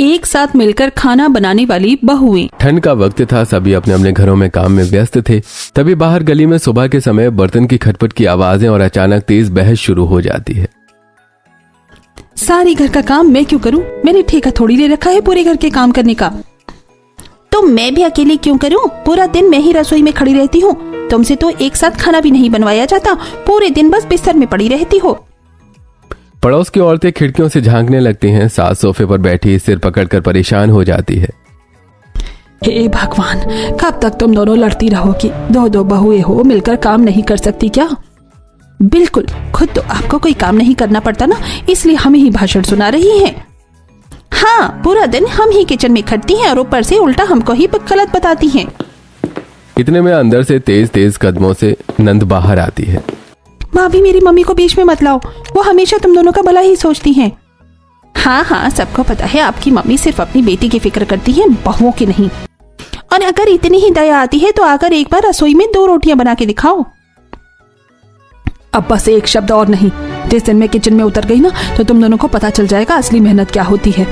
एक साथ मिलकर खाना बनाने वाली बहुएं। ठंड का वक्त था, सभी अपने अपने घरों में काम में व्यस्त थे। तभी बाहर गली में सुबह के समय बर्तन की खटपट की आवाजें और अचानक तेज बहस शुरू हो जाती है। सारी घर का काम मैं क्यों करूं? मैंने ठेका थोड़ी ले रखा है पूरे घर के काम करने का। तो मैं भी अकेले क्यों करूं? पूरा दिन मैं ही रसोई में खड़ी रहती हूँ। तुमसे तो एक साथ खाना भी नहीं बनवाया जाता, पूरे दिन बस बिस्तर में पड़ी रहती हो। पड़ोस की औरतें खिड़कियों से झांकने लगती हैं। सास सोफे पर बैठी सिर पकड़कर परेशान हो जाती है। हे भगवान, कब तक तुम दोनों लड़ती रहोगी? दो दो बहुएं हो, मिलकर काम नहीं कर सकती क्या? बिल्कुल, खुद तो आपको कोई काम नहीं करना पड़ता ना, इसलिए हम ही भाषण सुना रही हैं। हाँ, पूरा दिन हम ही किचन में खटती हैं और ऊपर से उल्टा हमको ही गलत बताती हैं। इतने में अंदर से तेज तेज कदमों से नंद बाहर आती है। भाभी, मेरी मम्मी को बीच में मत लाओ, वो हमेशा तुम दोनों का भला ही सोचती हैं। हाँ हाँ, सबको पता है आपकी मम्मी सिर्फ अपनी बेटी की फिक्र करती है, बहुओं की नहीं। और अगर इतनी ही दया आती है तो आकर एक बार रसोई में 2 रोटियां बना के दिखाओ। अब बस एक शब्द और नहीं। जिस दिन मैं किचन में उतर गई ना, तो तुम दोनों को पता चल जाएगा असली मेहनत क्या होती है।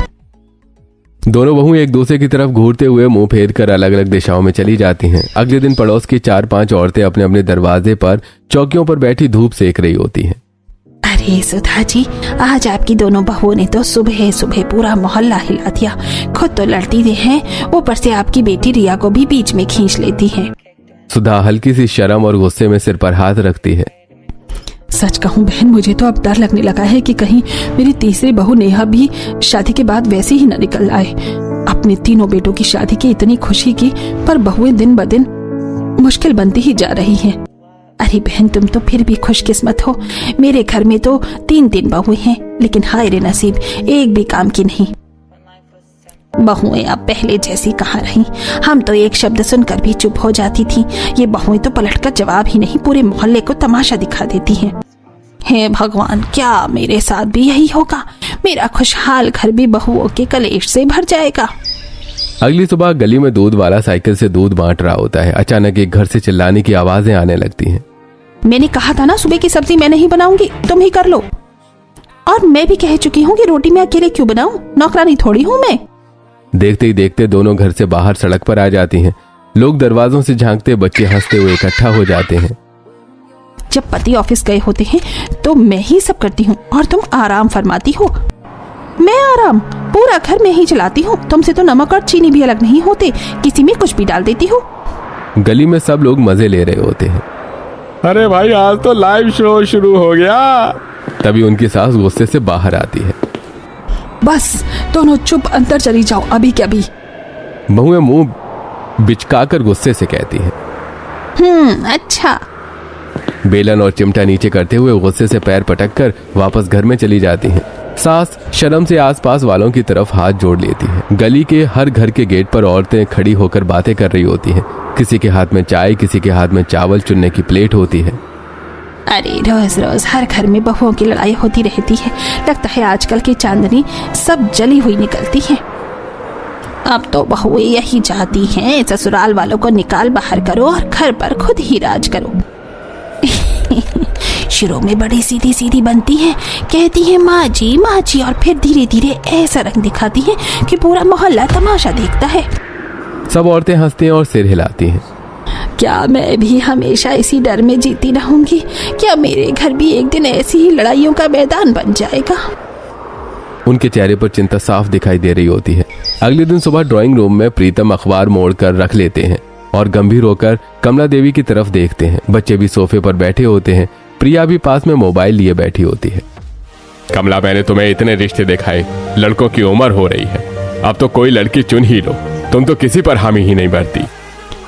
दोनों बहू एक दूसरे की तरफ घूरते हुए मुंह फेर कर अलग अलग दिशाओं में चली जाती हैं। अगले दिन पड़ोस की 4-5 औरतें अपने अपने दरवाजे पर चौकियों पर बैठी धूप सेक रही होती हैं। अरे सुधा जी, आज आपकी दोनों बहुओं ने तो सुबह सुबह पूरा मोहल्ला हिला दिया। खुद तो लड़ती हैं, ऊपर से आपकी बेटी रिया को भी बीच में खींच लेती है। सुधा हल्की सी शर्म और गुस्से में सिर पर हाथ रखती है। सच कहूं बहन, मुझे तो अब डर लगने लगा है कि कहीं मेरी तीसरी बहू नेहा भी शादी के बाद वैसी ही न निकल आए। अपने तीनों बेटों की शादी की इतनी खुशी की, पर बहुएं दिन ब दिन मुश्किल बनती ही जा रही हैं। अरे बहन, तुम तो फिर भी खुशकिस्मत हो। मेरे घर में तो 3 बहुएं हैं, लेकिन हाय रे नसीब, एक भी काम की नहीं। बहुएं अब पहले जैसी कहाँ रही। हम तो एक शब्द सुनकर भी चुप हो जाती थी। ये बहुएं तो पलटकर जवाब ही नहीं, पूरे मोहल्ले को तमाशा दिखा देती हैं। हे भगवान, क्या मेरे साथ भी यही होगा? मेरा खुशहाल घर भी बहुओं के कलेश से भर जाएगा। अगली सुबह गली में दूध वाला साइकिल से दूध बांट रहा होता है। अचानक एक घर से चिल्लाने की आवाजें आने लगती हैं। मैंने कहा था ना, सुबह की सब्जी मैं नहीं बनाऊंगी, तुम ही कर लो। और मैं भी कह चुकी हूँ कि रोटी मैं अकेले क्यों बनाऊं, नौकरानी थोड़ी हूँ मैं। देखते ही देखते दोनों घर से बाहर सड़क पर आ जाती हैं। लोग दरवाजों से झांकते, बच्चे हंसते हुए इकट्ठा हो जाते हैं। जब पति ऑफिस गए होते हैं तो मैं ही सब करती हूँ और तुम आराम फरमाती हो। मैं आराम? पूरा घर में ही चलाती हूँ। तुमसे तो नमक और चीनी भी अलग नहीं होते, किसी में कुछ भी डाल देती हूँ। गली में सब लोग मजे ले रहे होते हैं। अरे भाई, आज तो लाइव शो शुरू हो गया। तभी उनकी सास गुस्से से बाहर आती है। बस दोनों चुप अंदर चली जाओ, अभी के अभी। बहुएं मुंह बिचकाकर गुस्से से कहती हैं। अच्छा। बेलन और चिमटा नीचे करते हुए गुस्से से पैर पटककर वापस घर में चली जाती हैं। सास शर्म से आसपास वालों की तरफ हाथ जोड़ लेती है। गली के हर घर के गेट पर औरतें खड़ी होकर बातें कर रही होती हैं। किसी के हाथ में चाय, किसी के हाथ में चावल चुनने की प्लेट होती है। अरे रोज रोज हर घर में बहुओं की लड़ाई होती रहती है। लगता है आजकल की चांदनी सब जली हुई निकलती है। अब तो बहुएं यही चाहती हैं, ससुराल वालों को निकाल बाहर करो और घर पर खुद ही राज करो। शुरू में बड़ी सीधी सीधी बनती हैं, कहती हैं माँ जी, और फिर धीरे धीरे ऐसा रंग दिखाती हैं कि पूरा मोहल्ला तमाशा देखता है। सब औरतें हंसती हैं और सिर हिलाती हैं। क्या मैं भी हमेशा इसी डर में जीती रहूंगी? क्या मेरे घर भी एक दिन ऐसी ही लड़ाइयों का मैदान बन जाएगा? उनके चेहरे पर चिंता साफ दिखाई दे रही होती है। अगले दिन सुबह ड्राइंग रूम में प्रीतम अखबार मोड़कर रख लेते हैं और गंभीर होकर कमला देवी की तरफ देखते हैं। बच्चे भी सोफे पर बैठे होते हैं। प्रिया भी पास में मोबाइल लिए बैठी होती है। कमला, मैंने तुम्हें इतने रिश्ते दिखाए, लड़कों की उम्र हो रही है, अब तो कोई लड़की चुन ही लो। तुम तो किसी पर हामी ही नहीं भरती।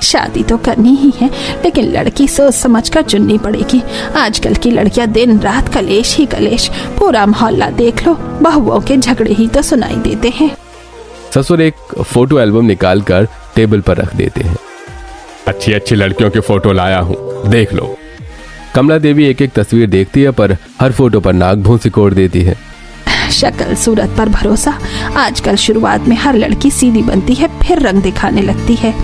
शादी तो करनी ही है, लेकिन लड़की सोच समझ कर चुननी पड़ेगी। आजकल की लड़कियां दिन रात कलेश ही कलेश। पूरा मोहल्ला देख लो, बहुओं के झगड़े ही तो सुनाई देते हैं। ससुर एक फोटो एल्बम निकाल कर टेबल पर रख देते हैं। अच्छी अच्छी लड़कियों के फोटो लाया हूँ, देख लो। कमला देवी एक एक तस्वीर देखती है, पर हर फोटो पर नाक भौं सिकोड़ देती है। शक्ल सूरत पर भरोसा। आजकल शुरुआत में हर लड़की सीधी बनती है, फिर रंग दिखाने लगती है।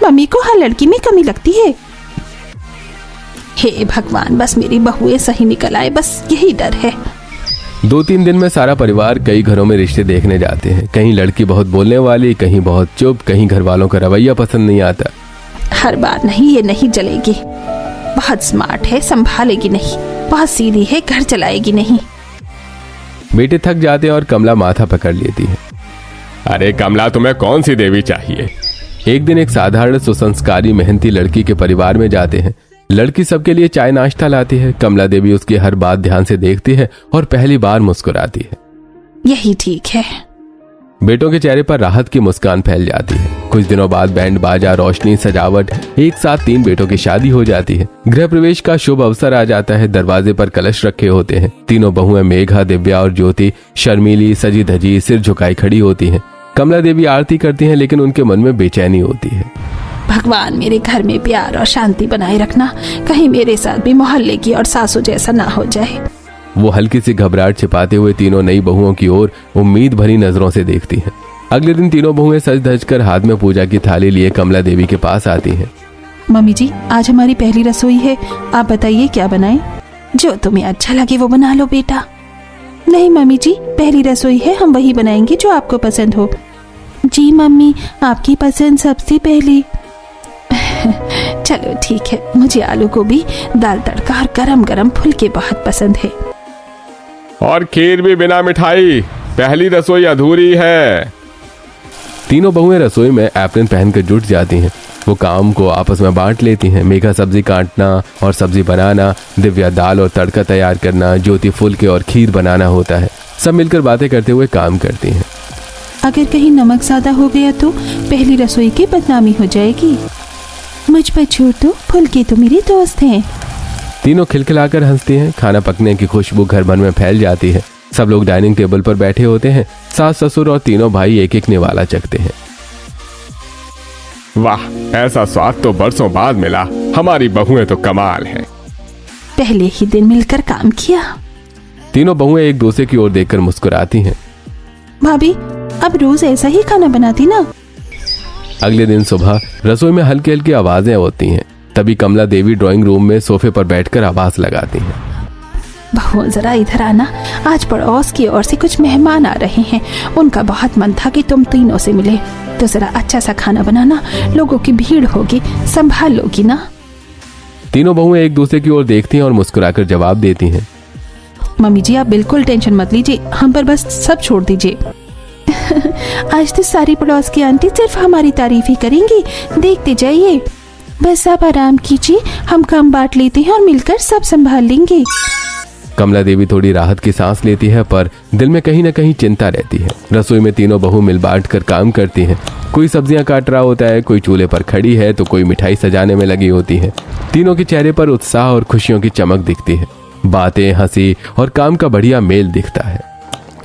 मम्मी को हर लड़की में कमी लगती है। हे भगवान, बस मेरी बहुएं सही निकल आए, बस यही डर है। 2-3 दिन में सारा परिवार कई घरों में रिश्ते देखने जाते हैं। कहीं लड़की बहुत बोलने वाली, कहीं बहुत चुप, कहीं घर वालों का रवैया पसंद नहीं आता। हर बार नहीं, ये नहीं चलेगी। बहुत स्मार्ट है, संभालेगी नहीं। बहुत सीधी है, घर चलाएगी नहीं। बेटे थक जाते हैं और कमला माथा पकड़ लेती है। अरे कमला, तुम्हें कौन सी देवी चाहिए? एक दिन एक साधारण सुसंस्कारी मेहनती लड़की के परिवार में जाते हैं। लड़की सबके लिए चाय नाश्ता लाती है। कमला देवी उसकी हर बात ध्यान से देखती है और पहली बार मुस्कुराती है। यही ठीक है। बेटों के चेहरे पर राहत की मुस्कान फैल जाती है। कुछ दिनों बाद बैंड बाजा, रोशनी, सजावट, एक साथ 3 बेटों की शादी हो जाती है। गृह प्रवेश का शुभ अवसर आ जाता है। दरवाजे पर कलश रखे होते हैं। तीनों बहुएं मेघा, दिव्या और ज्योति शर्मीली, सजी धजी, सिर झुकाई खड़ी होती हैं। कमला देवी आरती करती हैं, लेकिन उनके मन में बेचैनी होती है। भगवान, मेरे घर में प्यार और शांति बनाए रखना। कहीं मेरे साथ भी मोहल्ले की और सासू जैसा ना हो जाए। वो हल्की सी घबराहट छिपाते हुए तीनों नई बहुओं की ओर उम्मीद भरी नजरों से देखती हैं। अगले दिन तीनों बहुएं सज धज कर हाथ में पूजा की थाली लिए कमला देवी के पास आती हैं। मम्मी जी, आज हमारी पहली रसोई है। आप बताइए क्या बनाएं? जो तुम्हें अच्छा लगे वो बना लो बेटा। नहीं मम्मी जी, पहली रसोई है, हम वही बनाएंगे जो आपको पसंद हो। जी मम्मी, आपकी पसंद सबसे पहले। चलो ठीक है, मुझे आलू गोभी, दाल तड़का और गरम गरम फुलके बहुत पसंद है। और खीर भी बिना मिठाई। पहली रसोई अधूरी है। तीनों बहुएं रसोई में एप्रन पहनकर जुट जाती हैं। वो काम को आपस में बांट लेती हैं। मेघा सब्जी काटना और सब्जी बनाना, दिव्या दाल और तड़का तैयार करना, ज्योति फुलके और खीर बनाना होता है। सब मिलकर बातें करते हुए काम करती हैं। अगर कहीं नमक ज्यादा हो गया तो पहली रसोई की बदनामी हो जाएगी। मुझ पर छोड़ दो, फुलके तो मेरे दोस्त हैं। तीनों खिलखिलाकर हंसती हैं। खाना पकने की खुशबू घर भर में फैल जाती है। सब लोग डाइनिंग टेबल पर बैठे होते हैं। सास ससुर और तीनों भाई एक एक निवाला चखते हैं। वाह, ऐसा स्वाद तो बरसों बाद मिला। हमारी बहुएं तो कमाल हैं। पहले ही दिन मिलकर काम किया। तीनों बहुएं एक दूसरे की ओर देखकर मुस्कुराती हैं। भाभी, अब रोज ऐसा ही खाना बनाती ना। अगले दिन सुबह रसोई में हल्की हल्की आवाजें होती हैं। तभी कमला देवी ड्राइंग रूम में सोफे पर बैठकर आवाज लगाती हैं। बहू जरा इधर आना, आज पड़ोस की ओर से कुछ मेहमान आ रहे हैं। उनका बहुत मन था कि तुम तीनों से मिले, तो जरा अच्छा सा खाना बनाना। लोगों की भीड़ होगी, संभाल लोगी ना। तीनों बहुएं एक दूसरे की ओर देखती हैं और मुस्कुराकर जवाब देती हैं। मम्मी जी, आप बिल्कुल टेंशन मत लीजिए, हम पर बस सब छोड़ दीजिए। आज तो सारी पड़ोस की आंटी सिर्फ हमारी तारीफ ही करेंगी, देखते जाइए। बस आप आराम कीजिए, हम काम बांट लेते हैं और मिलकर सब संभाल लेंगे। कमला देवी थोड़ी राहत की सांस लेती है, पर दिल में कहीं न कहीं चिंता रहती है। रसोई में तीनों बहू मिल बांट कर काम करती हैं। कोई सब्जियां काट रहा होता है, कोई चूल्हे पर खड़ी है, तो कोई मिठाई सजाने में लगी होती है। तीनों के चेहरे पर उत्साह और खुशियों की चमक दिखती है। बातें, हंसी और काम का बढ़िया मेल दिखता है।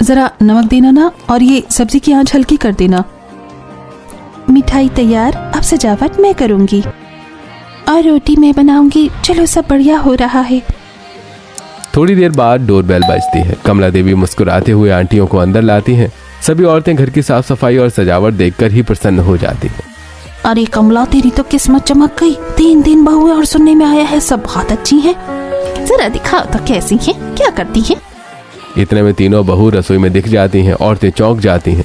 जरा नमक देना ना, और ये सब्जी की आंच हल्की कर देना। मिठाई तैयार, अब सजावट मैं करूंगी और रोटी मैं बनाऊंगी। चलो, सब बढ़िया हो रहा है। थोड़ी देर बाद डोरबेल बजती है। कमला देवी मुस्कुराते हुए आंटियों को अंदर लाती हैं। सभी औरतें घर की साफ सफाई और सजावट देखकर ही प्रसन्न हो जाती हैं। अरे कमला, तेरी तो किस्मत चमक गई। 3 दिन बहू और सुनने में आया है सब बहुत अच्छी हैं। जरा दिखाओ तो कैसी हैं, क्या करती हैं? इतने में तीनों बहू रसोई में दिख जाती हैं। औरतें चौंक जाती हैं।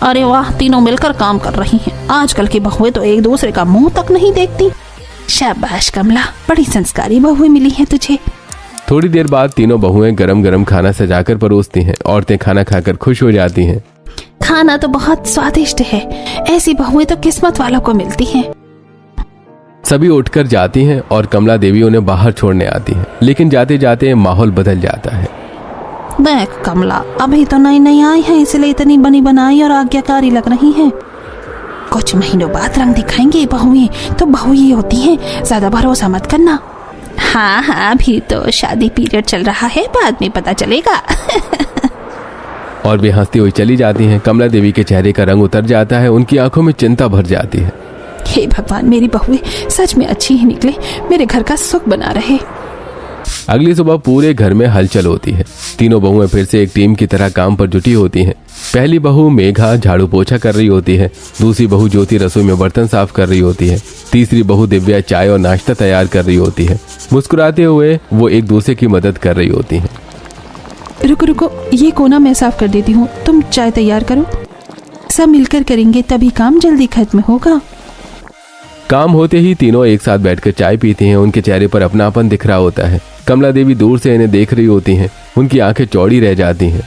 अरे वाह, तीनों मिलकर काम कर रही हैं। आजकल की बहुएं तो एक दूसरे का मुंह तक नहीं देखती। शाबाश कमला, बड़ी संस्कारी बहुएं मिली हैं तुझे। थोड़ी देर बाद तीनों बहुएं गरम गरम खाना सजाकर परोसती हैं। औरतें खाना खाकर खुश हो जाती हैं। खाना तो बहुत स्वादिष्ट है। ऐसी बहुएं तो किस्मत वालों को मिलती हैं। सभी उठकर जाती हैं और कमला देवी उन्हें बाहर छोड़ने आती है। लेकिन जाते जाते माहौल बदल जाता है। देख कमला, अभी तो नई नई आई है, इसलिए इतनी बनी बनाई और आज्ञाकारी लग रही हैं। कुछ महीनों बाद रंग दिखाएंगे। बहुएं तो बहु ही होती हैं, ज्यादा भरोसा मत करना। हाँ हाँ, अभी तो शादी पीरियड चल रहा है, बाद में पता चलेगा। और वे हंसती हुई चली जाती हैं। कमला देवी के चेहरे का रंग उतर जाता है। उनकी आंखों में चिंता भर जाती है। हे भगवान, मेरी बहुएं सच में अच्छी ही निकले, मेरे घर का सुख बना रहे। अगली सुबह पूरे घर में हलचल होती है। तीनों बहुएं फिर से एक टीम की तरह काम पर जुटी होती हैं। पहली बहू मेघा झाड़ू पोछा कर रही होती है। दूसरी बहू ज्योति रसोई में बर्तन साफ कर रही होती है। तीसरी बहू दिव्या चाय और नाश्ता तैयार कर रही होती है। मुस्कुराते हुए वो एक दूसरे की मदद कर रही होती हैं। रुको रुको, ये कोना मैं साफ कर देती हूँ, तुम चाय तैयार करो। सब मिलकर करेंगे तभी काम जल्दी खत्म होगा। काम होते ही तीनों एक साथ बैठकर चाय पीती हैं। उनके चेहरे पर अपनापन दिख रहा होता है। कमला देवी दूर से इन्हें देख रही होती हैं। उनकी आंखें चौड़ी रह जाती हैं।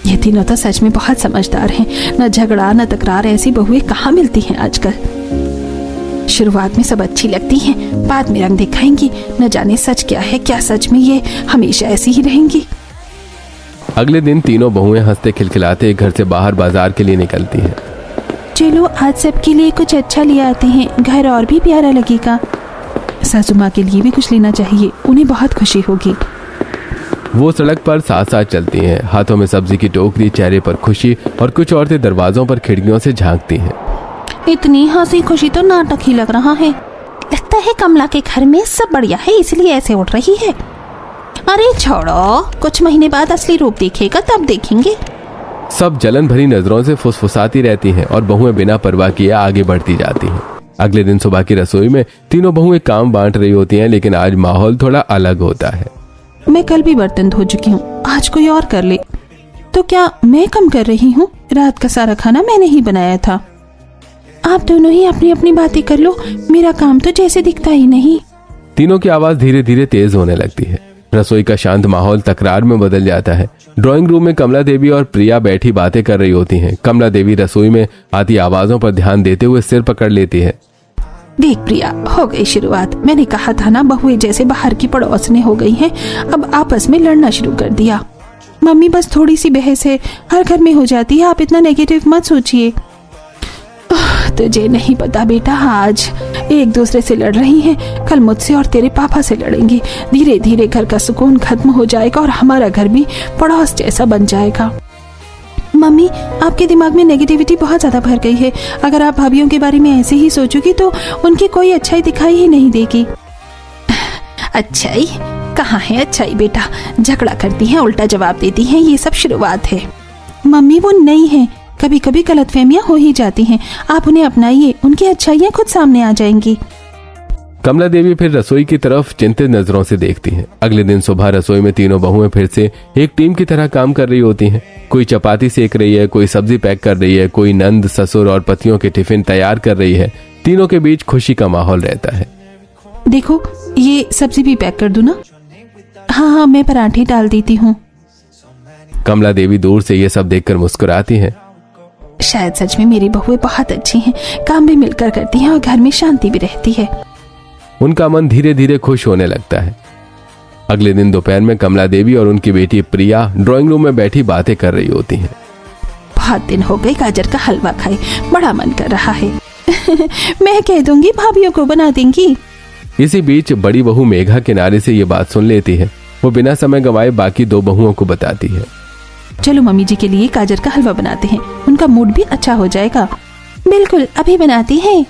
ये तीनों तो सच में बहुत समझदार हैं। न झगड़ा न तकरार, ऐसी बहुएं कहाँ मिलती हैं आजकल। शुरुआत में सब अच्छी लगती हैं, बाद में रंग दिखाएंगी। न जाने सच क्या है, क्या सच में ये हमेशा ऐसी ही रहेंगी। अगले दिन तीनों बहुएं हंसते खिलखिलाते घर से बाहर बाजार के लिए निकलती हैं। चलो आज सबके लिए कुछ अच्छा ले आते हैं, घर और भी प्यारा लगेगा। सासू माँ के लिए भी कुछ लेना चाहिए, उन्हें बहुत खुशी होगी। वो सड़क पर साथ साथ चलती हैं, हाथों में सब्जी की टोकरी, चेहरे पर खुशी, और कुछ औरतें दरवाजों पर खिड़कियों से झांकती हैं। इतनी हंसी खुशी तो नाटक ही लग रहा है। लगता है कमला के घर में सब बढ़िया है, इसलिए ऐसे उड़ रही है। अरे छोड़ो, कुछ महीने बाद असली रूप देखेगा तब देखेंगे। सब जलन भरी नजरों से फुसफुसाती रहती हैं और बहुएं बिना परवाह किए आगे बढ़ती जाती हैं। अगले दिन सुबह की रसोई में तीनों बहुएं काम बांट रही होती हैं, लेकिन आज माहौल थोड़ा अलग होता है। मैं कल भी बर्तन धो चुकी हूँ, आज कोई और कर ले। तो क्या मैं कम कर रही हूँ? रात का सारा खाना मैंने ही बनाया था। आप दोनों ही अपनी अपनी बातें कर लो, मेरा काम तो जैसे दिखता ही नहीं। तीनों की आवाज धीरे धीरे तेज होने लगती है। रसोई का शांत माहौल तकरार में बदल जाता है। ड्राइंग रूम में कमला देवी और प्रिया बैठी बातें कर रही होती हैं। कमला देवी रसोई में आती आवाजों पर ध्यान देते हुए सिर पकड़ लेती है। देख प्रिया, हो गई शुरुआत। मैंने कहा था ना, बहुएं जैसे बाहर की पड़ोसने हो गई हैं, अब आपस में लड़ना शुरू कर दिया। मम्मी बस थोड़ी सी बहस है, हर घर में हो जाती है, आप इतना नेगेटिव मत सोचिए। तुझे नहीं पता बेटा, आज एक दूसरे से लड़ रही हैं, कल मुझसे और तेरे पापा से लड़ेंगी। धीरे धीरे घर का सुकून खत्म हो जाएगा और हमारा घर भी पड़ोस जैसा बन जाएगा। मम्मी, आपके दिमाग में नेगेटिविटी बहुत ज्यादा भर गई है। अगर आप भाभीियों के बारे में ऐसे ही सोचोगी तो उनकी कोई अच्छाई दिखाई ही नहीं देगी। अच्छाई कहाँ है अच्छाई बेटा, झगड़ा करती हैं, उल्टा जवाब देती हैं, ये सब शुरुआत है। मम्मी वो नहीं है, कभी कभी गलतफहमियां हो ही जाती हैं, आप उन्हें अपनाइए, उनकी अच्छाइयां खुद सामने आ जाएंगी। कमला देवी फिर रसोई की तरफ चिंतित नजरों से देखती हैं। अगले दिन सुबह रसोई में तीनों बहुएं फिर से एक टीम की तरह काम कर रही होती हैं। कोई चपाती सेक रही है, कोई सब्जी पैक कर रही है, कोई नंद, ससुर और पतियों के टिफिन तैयार कर रही है। तीनों के बीच खुशी का माहौल रहता है। देखो, ये सब्जी भी पैक कर दूं ना? हाँ, मैं पराठे डाल देती हूँ। कमला देवी दूर से ये सब देखकर मुस्कुराती है। शायद सच में मेरी बहुएं बहुत अच्छी हैं, काम भी मिलकर करती हैं और घर में शांति भी रहती है। उनका मन धीरे धीरे खुश होने लगता है। अगले दिन दोपहर में कमला देवी और उनकी बेटी प्रिया ड्राइंग रूम में बैठी बातें कर रही होती हैं। बहुत दिन हो गए गाजर का हलवा खाए, बड़ा मन कर रहा है। मैं कह दूंगी भाभीियों को बना देंगी। इसी बीच बड़ी बहू मेघा किनारे से ये बात सुन लेती है। वो बिना समय गंवाए बाकी दो बहुओं को बताती है। चलो मम्मी जी के लिए गाजर का हलवा बनाते हैं, उनका मूड भी अच्छा हो जाएगा। बिल्कुल, अभी बनाती हैं।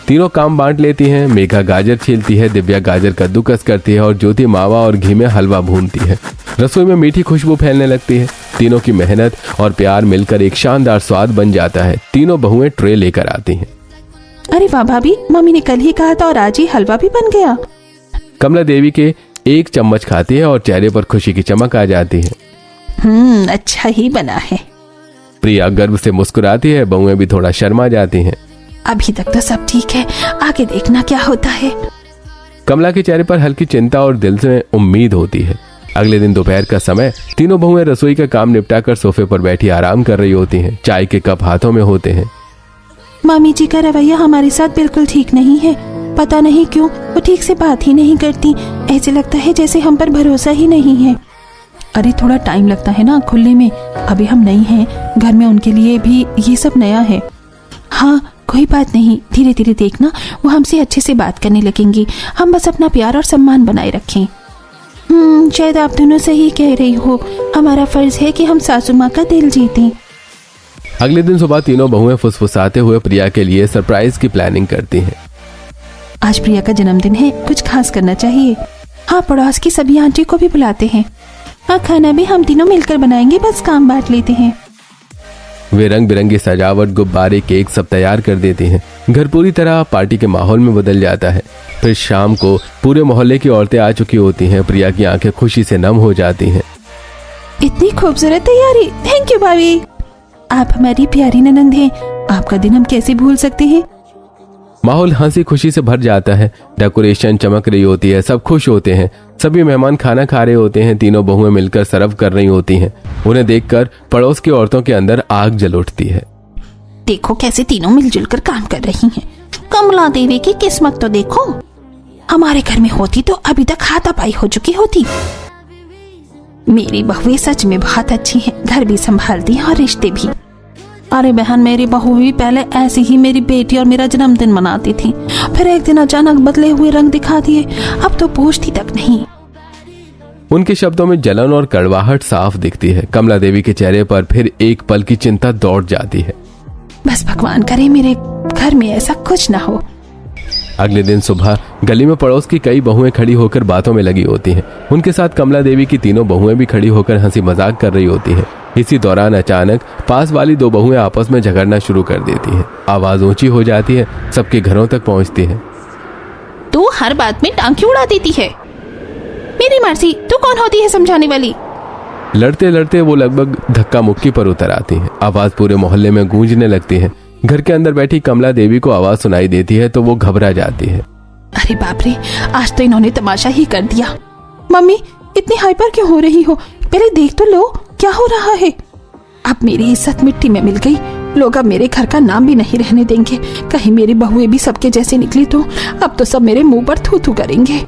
तीनों काम बांट लेती हैं। मेघा गाजर छीलती है, दिव्या गाजर कद्दूकस करती है और ज्योति मावा और घी में हलवा भूनती है। रसोई में मीठी खुशबू फैलने लगती है। तीनों की मेहनत और प्यार मिलकर एक शानदार स्वाद बन जाता है। तीनों बहुएं ट्रे लेकर आती हैं। अरे वाह भाभी, मम्मी ने कल ही कहा था और आज ही हलवा भी बन गया। कमला देवी के एक चम्मच खाती है और चेहरे पर खुशी की चमक आ जाती है। अच्छा ही बना है। प्रिया गर्व से मुस्कुराती है। बहुएं भी थोड़ा शर्मा जाती हैं। अभी तक तो सब ठीक है, आगे देखना क्या होता है। कमला के चेहरे पर हल्की चिंता और दिल से उम्मीद होती है। अगले दिन दोपहर का समय, तीनों बहुएं रसोई का काम निपटाकर सोफे पर बैठी आराम कर रही होती हैं। चाय के कप हाथों में होते हैं। मामी जी का रवैया हमारे साथ बिल्कुल ठीक नहीं है। पता नहीं क्यों वो ठीक से बात ही नहीं करती। ऐसे लगता है जैसे हम पर भरोसा ही नहीं है। अरे थोड़ा टाइम लगता है ना खुलने में, अभी हम नहीं हैं घर में, उनके लिए भी ये सब नया है। हाँ कोई बात नहीं, धीरे धीरे देखना वो हमसे अच्छे से बात करने लगेंगी। हम बस अपना प्यार और सम्मान बनाए रखें। शायद आप दोनों सही कह रही हो, हमारा फर्ज है कि हम सासू माँ का दिल जीतें। अगले दिन सुबह तीनों बहुएं फुसफुसाते हुए प्रिया के लिए सरप्राइज की प्लानिंग करती हैं। आज प्रिया का जन्मदिन है, कुछ खास करना चाहिए। हाँ, पड़ोस की सभी आंटी को भी बुलाते हैं। हाँ, खाना भी हम तीनों मिलकर बनाएंगे, बस काम बांट लेते हैं। वे रंग बिरंगी सजावट, गुब्बारे, केक सब तैयार कर देते हैं। घर पूरी तरह पार्टी के माहौल में बदल जाता है। फिर शाम को पूरे मोहल्ले की औरतें आ चुकी होती हैं। प्रिया की आंखें खुशी से नम हो जाती हैं। इतनी खूबसूरत तैयारी, थैंक यू भाभी। आप हमारी प्यारी ननंद हैं, आपका दिन हम कैसे भूल सकते हैं। माहौल हंसी खुशी से भर जाता है। डेकोरेशन चमक रही होती है, सब खुश होते हैं। सभी मेहमान खाना खा रहे होते हैं। तीनों बहुएं मिलकर सर्व कर रही होती हैं। उन्हें देखकर पड़ोस की औरतों के अंदर आग जल उठती है। देखो कैसे तीनों मिलजुल कर काम कर रही हैं। कमला देवी की किस्मत तो देखो, हमारे घर में होती तो अभी तक हाथापाई हो चुकी होती। मेरी बहुएं सच में बहुत अच्छी हैं, घर भी संभालती हैं और रिश्ते भी। अरे बहन, मेरी बहू भी पहले ऐसी ही मेरी बेटी और मेरा जन्मदिन मनाती थी, फिर एक दिन अचानक बदले हुए रंग दिखा दिए, अब तो पूछती तक नहीं। उनके शब्दों में जलन और कड़वाहट साफ दिखती है। कमला देवी के चेहरे पर फिर एक पल की चिंता दौड़ जाती है। बस भगवान करे मेरे घर में ऐसा कुछ ना हो। अगले दिन सुबह गली में पड़ोस की कई बहुएं खड़ी होकर बातों में लगी होती हैं। उनके साथ कमला देवी की तीनों बहुएं भी खड़ी होकर हंसी मजाक कर रही होती हैं। इसी दौरान अचानक पास वाली दो बहुएं आपस में झगड़ना शुरू कर देती हैं। आवाज ऊंची हो जाती है, सबके घरों तक पहुंचती है। तू हर बात में टांग क्यों उड़ा देती है? मेरी मर्जी, तू कौन होती है समझाने वाली? लड़ते लड़ते वो लगभग धक्का मुक्की पर उतर आती हैं। आवाज पूरे मोहल्ले में गूंजने लगती है। घर के अंदर बैठी कमला देवी को आवाज सुनाई देती है तो वो घबरा जाती है। अरे बाप रे, आज तो इन्होंने तमाशा ही कर दिया। मम्मी, इतनी हाइपर क्यों हो रही हो? पहले देख तो लो क्या हो रहा है। अब मेरी इज्जत मिट्टी में मिल गई। लोग अब मेरे घर का नाम भी नहीं रहने देंगे। कहीं मेरी बहुएं भी सबके जैसे निकली तो अब तो सब मेरे मुंह पर थू थू करेंगे।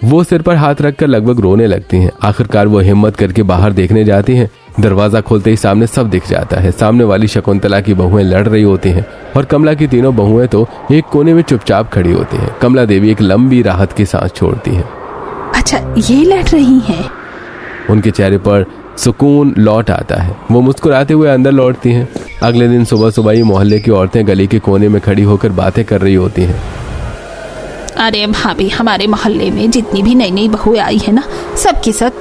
वो सिर पर हाथ रखकर लगभग रोने लगती हैं। आखिरकार वो हिम्मत करके बाहर देखने जाती हैं। दरवाजा खोलते ही सामने सब दिख जाता है। सामने वाली शकुंतला की बहुएं लड़ रही होती हैं और कमला की तीनों बहुएं तो एक कोने में चुपचाप खड़ी होती हैं। कमला देवी एक लंबी राहत की सांस छोड़ती हैं। अच्छा, ये लड़ रही हैं। उनके चेहरे पर सुकून लौट आता है। वो मुस्कुराते हुए अंदर लौटती हैं। अगले दिन सुबह सुबह ही मोहल्ले की औरतें गली के कोने में खड़ी होकर बातें कर रही होती हैं। अरे भाभी, हमारे मोहल्ले में जितनी भी नई नई बहुएं आई है ना, सबकी सब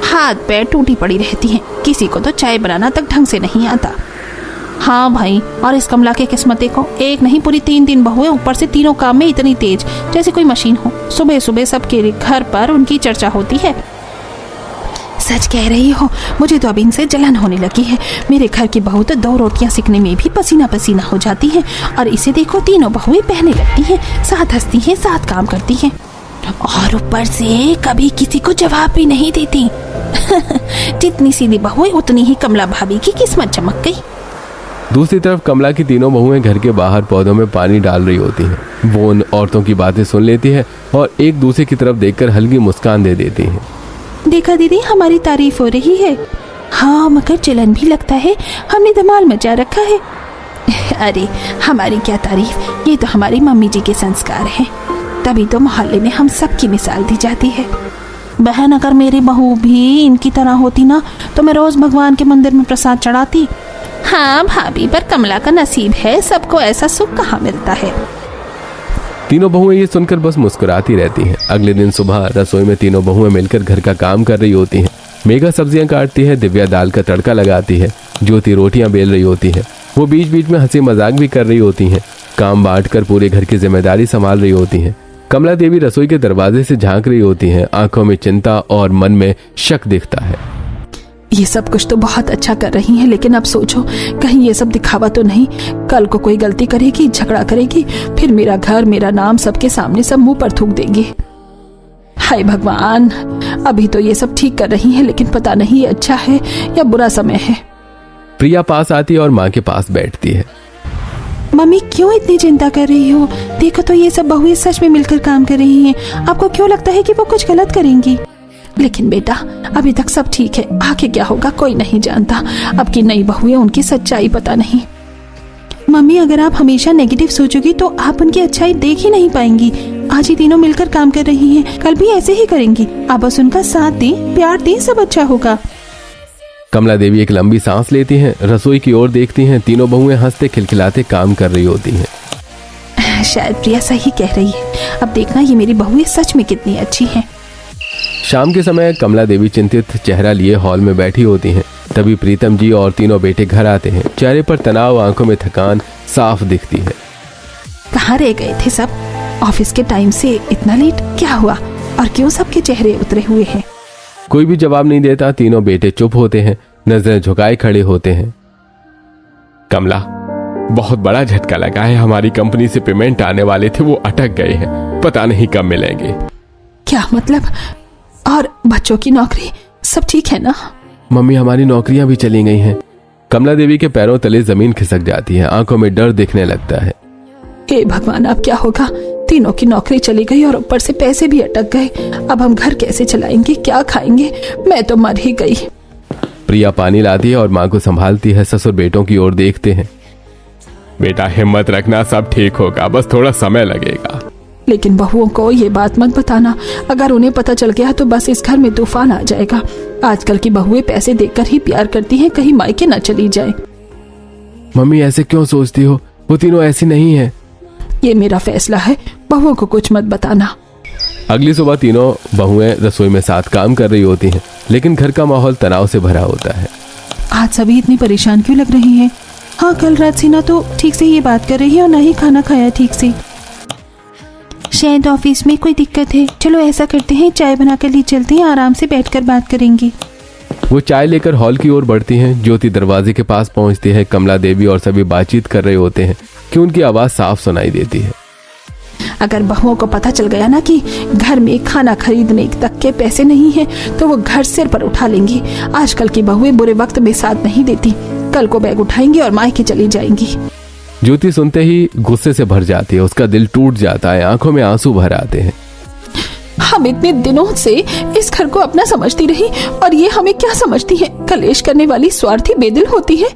हाथ पैर टूटी पड़ी रहती हैं। किसी को तो चाय बनाना तक ढंग से नहीं आता। हाँ भाई, और इस कमला की किस्मत देखो, एक नहीं पूरी 3 बहुएं, ऊपर से तीनों काम में इतनी तेज जैसे कोई मशीन हो। सुबह सुबह सबके घर पर उनकी चर्चा होती है। सच कह रही हो, मुझे तो अब इनसे जलन होने लगी है। मेरे घर की बहू तो 2 रोटियां सेकने में भी पसीना पसीना हो जाती है, और इसे देखो तीनों बहुएं पहने लगती हैं, साथ हंसती हैं, साथ काम करती हैं, और ऊपर से कभी किसी को जवाब भी नहीं देती। जितनी सीधी बहुएं उतनी ही कमला भाभी की किस्मत चमक गई। दूसरी तरफ कमला की तीनों बहुएं घर के बाहर पौधों में पानी डाल रही होती हैं। वो उन औरतों की बातें सुन लेती है और एक दूसरे की तरफ देखकर हल्की मुस्कान दे देती हैं। देखा दीदी, हमारी तारीफ हो रही है। हाँ, मगर जलन भी लगता है, हमने धमाल मचा रखा है। अरे हमारी क्या तारीफ, ये तो हमारी मम्मी जी के संस्कार हैं। तभी तो मोहल्ले में हम सबकी मिसाल दी जाती है। बहन, अगर मेरी बहू भी इनकी तरह होती ना तो मैं रोज भगवान के मंदिर में प्रसाद चढ़ाती। हाँ भाभी, पर कमला का नसीब है, सबको ऐसा सुख कहाँ मिलता है। तीनों बहुएं ये सुनकर बस मुस्कुराती रहती हैं। अगले दिन सुबह रसोई में तीनों बहुएं मिलकर घर का काम कर रही होती हैं। मेघा सब्जियां काटती है, दिव्या दाल का तड़का लगाती है, ज्योति रोटियां बेल रही होती है। वो बीच बीच में हंसी मजाक भी कर रही होती हैं। काम बांटकर पूरे घर की जिम्मेदारी संभाल रही होती हैं। कमला देवी रसोई के दरवाजे से झांक रही होती हैं। आंखों में चिंता और मन में शक दिखता है। ये सब कुछ तो बहुत अच्छा कर रही हैं, लेकिन अब सोचो कहीं ये सब दिखावा तो नहीं। कल को कोई गलती करेगी, झगड़ा करेगी, फिर मेरा घर मेरा नाम सबके सामने सब मुंह पर थूक देंगे। हाय भगवान, अभी तो ये सब ठीक कर रही हैं, लेकिन पता नहीं ये अच्छा है या बुरा समय है। प्रिया पास आती है और माँ के पास बैठती है। मम्मी, क्यों इतनी चिंता कर रही हो? देखो तो ये सब बहुएं सच में मिलकर काम कर रही हैं। आपको क्यों लगता है कि वो कुछ गलत करेंगी? लेकिन बेटा, अभी तक सब ठीक है, आगे क्या होगा कोई नहीं जानता। अब की नई बहुएं, उनकी सच्चाई पता नहीं। मम्मी, अगर आप हमेशा नेगेटिव सोचोगी तो आप उनकी अच्छाई देख ही नहीं पाएंगी। आज ही तीनों मिलकर काम कर रही हैं, कल भी ऐसे ही करेंगी। आप बस उनका साथ दें, प्यार दें, सब अच्छा होगा। कमला देवी एक लंबी सांस लेती हैं, रसोई की ओर देखती हैं। तीनों बहुएं हंसते खिलखिलाते काम कर रही होती हैं। शायद प्रिया सही कह रही है। अब देखना ये मेरी बहुएं सच में कितनी अच्छी हैं। शाम के समय कमला देवी चिंतित चेहरा लिए हॉल में बैठी होती हैं। तभी प्रीतम जी और तीनों बेटे घर आते हैं। चेहरे पर तनाव, आंखों में थकान साफ दिखती है। कहाँ रह गए थे सब? ऑफिस के टाइम से इतना लेट क्या हुआ और क्यों सबके चेहरे उतरे हुए हैं? कोई भी जवाब नहीं देता। तीनों बेटे चुप होते हैं, नजरें झुकाए खड़े होते हैं। कमला, बहुत बड़ा झटका लगा है। हमारी कंपनी से पेमेंट आने वाले थे, वो अटक गए हैं, पता नहीं कब मिलेंगे। क्या मतलब? और बच्चों की नौकरी सब ठीक है ना? मम्मी, हमारी नौकरियां भी चली गई हैं। कमला देवी के पैरों तले जमीन खिसक जाती है, आंखों में डर दिखने लगता है। हे भगवान, अब क्या होगा? तीनों की नौकरी चली गई और ऊपर से पैसे भी अटक गए। अब हम घर कैसे चलाएंगे, क्या खाएंगे? मैं तो मर ही गई। प्रिया पानी लाती है और माँ को संभालती है। ससुर बेटों की ओर देखते हैं। बेटा, हिम्मत रखना, सब ठीक होगा, बस थोड़ा समय लगेगा। लेकिन बहुओं को ये बात मत बताना। अगर उन्हें पता चल गया तो बस इस घर में तूफान आ जाएगा। आजकल की बहुएं पैसे देकर ही प्यार करती हैं, कहीं मायके न चली जाए। मम्मी, ऐसे क्यों सोचती हो? वो तीनों ऐसी नहीं है। ये मेरा फैसला है, बहुओं को कुछ मत बताना। अगली सुबह तीनों बहुएं रसोई में साथ काम कर रही होती हैं, लेकिन घर का माहौल तनाव से भरा होता है। आज सभी इतनी परेशान क्यों लग रही हैं? हाँ, कल रात से ना तो ठीक से ये बात कर रही है और ना ही खाना खाया ठीक से। शायद ऑफिस में कोई दिक्कत है। चलो ऐसा करते हैं, चाय बना कर ले चलते हैं, आराम से बैठकर बात करेंगे। वो चाय लेकर हॉल की ओर बढ़ती हैं। ज्योति दरवाजे के पास पहुंचती है। कमला देवी और सभी बातचीत कर रहे होते हैं कि उनकी आवाज साफ सुनाई देती है। अगर बहुओं को पता चल गया ना कि घर में खाना खरीदने तक के पैसे नहीं हैं, तो वो घर सिर पर उठा लेंगी। आजकल की बहुएं बुरे वक्त में साथ नहीं देती। कल को बैग उठाएंगी और मायके चली जाएंगी। ज्योति सुनते ही गुस्से से भर जाती है। उसका दिल टूट जाता है, आंखों में आंसू भर आते हैं। हम इतने दिनों से इस घर को अपना समझती रही और ये हमें क्या समझती है? कलेश करने वाली स्वार्थी बेदिल होती है।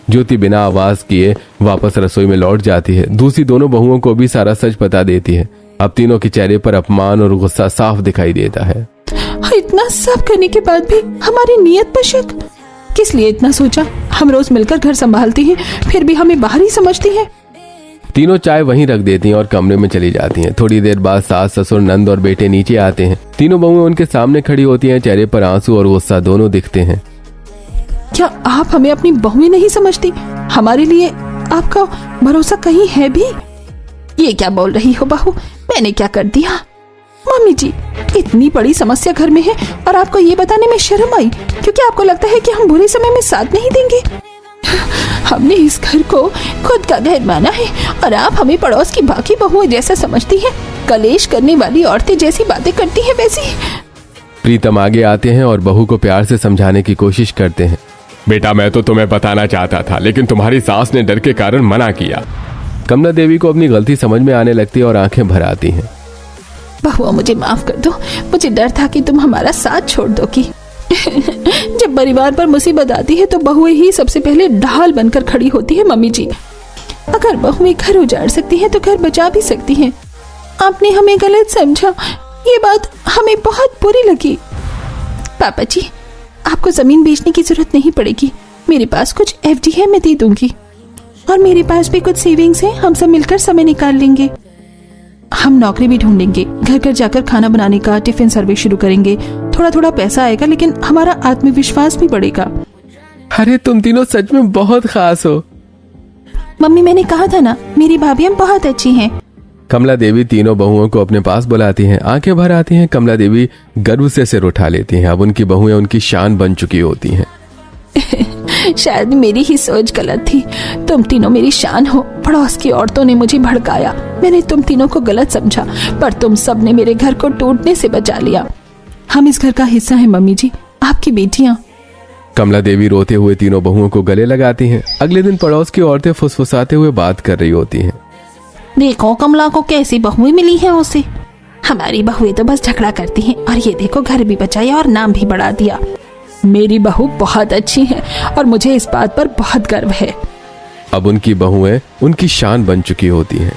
ज्योति बिना आवाज किए वापस रसोई में लौट जाती है। दूसरी दोनों बहुओं को भी सारा सच बता देती है। अब तीनों के चेहरे पर अपमान और गुस्सा साफ दिखाई देता है। इतना सब करने के बाद भी हमारी नीयत पर शक? किस लिए इतना सोचा? हम रोज मिलकर घर संभालती हैं, फिर भी हमें बाहर ही समझती है। तीनों चाय वहीं रख देती हैं और कमरे में चली जाती हैं। थोड़ी देर बाद सास, ससुर, नंद और बेटे नीचे आते हैं। तीनों बहुएं उनके सामने खड़ी होती हैं। चेहरे पर आंसू और गुस्सा दोनों दिखते हैं। क्या आप हमें अपनी बहुएं नहीं समझती? हमारे लिए आपका भरोसा कहीं है भी? ये क्या बोल रही हो बहू? मैंने क्या कर दिया? मम्मी जी, इतनी बड़ी समस्या घर में है और आपको ये बताने में शर्म आई क्योंकि आपको लगता है कि हम बुरे समय में साथ नहीं देंगे। हमने इस घर को खुद का घर माना है और आप हमें पड़ोस की बाकी बहुएं जैसा समझती हैं। कलेश करने वाली औरतें जैसी बातें करती हैं वैसी। प्रीतम आगे आते हैं और बहू को प्यार से समझाने की कोशिश करते हैं। बेटा, मैं तो तुम्हें बताना चाहता था, लेकिन तुम्हारी सास ने डर के कारण मना किया। कमला देवी को अपनी गलती समझ में आने लगती है और आंखें भर आती हैं। बहुआ, मुझे माफ कर दो। मुझे डर था कि तुम हमारा साथ छोड़ दोगी। जब परिवार पर मुसीबत आती है तो बहुएं ही सबसे पहले ढाल बनकर खड़ी होती है। मम्मी जी, अगर बहुएं घर उजाड़ सकती हैं तो घर बचा भी सकती हैं। आपने हमें गलत समझा, ये बात हमें बहुत बुरी लगी। पापा जी, आपको जमीन बेचने की जरूरत नहीं पड़ेगी। मेरे पास कुछ एफडी है, मैं दे दूंगी। और मेरे पास भी कुछ सेविंग्स है, हम सब मिलकर समय निकाल लेंगे। हम नौकरी भी ढूंढेंगे, घर घर जाकर खाना बनाने का टिफिन सर्विस शुरू करेंगे। थोड़ा थोड़ा पैसा आएगा लेकिन हमारा आत्मविश्वास भी बढ़ेगा। अरे तुम तीनों सच में बहुत खास हो। मम्मी, मैंने कहा था ना, मेरी भाभियां बहुत अच्छी हैं। कमला देवी तीनों बहुओं को अपने पास बुलाती हैं। आंखें भर आती हैं। कमला देवी गर्व से सिर उठा लेती हैं। अब उनकी बहुएं उनकी शान बन चुकी होती हैं। शायद मेरी ही सोच गलत थी। तुम तीनों मेरी शान हो। पड़ोस की औरतों ने मुझे भड़काया, मैंने तुम तीनों को गलत समझा, पर तुम सब ने मेरे घर को टूटने से बचा लिया। हम इस घर का हिस्सा हैं मम्मी जी, आपकी बेटियां। कमला देवी रोते हुए तीनों बहुओं को गले लगाती हैं। अगले दिन पड़ोस की औरतें फुसफुसाते हुए बात कर रही होती हैं। देखो कमला को कैसी बहुएं मिली हैं उसे। हमारी बहुएं तो बस झगड़ा करती हैं और ये देखो घर भी बचाया और नाम भी बढ़ा दिया। मेरी बहू बहुत अच्छी है और मुझे इस बात पर बहुत गर्व है। अब उनकी बहुएं उनकी शान बन चुकी होती हैं।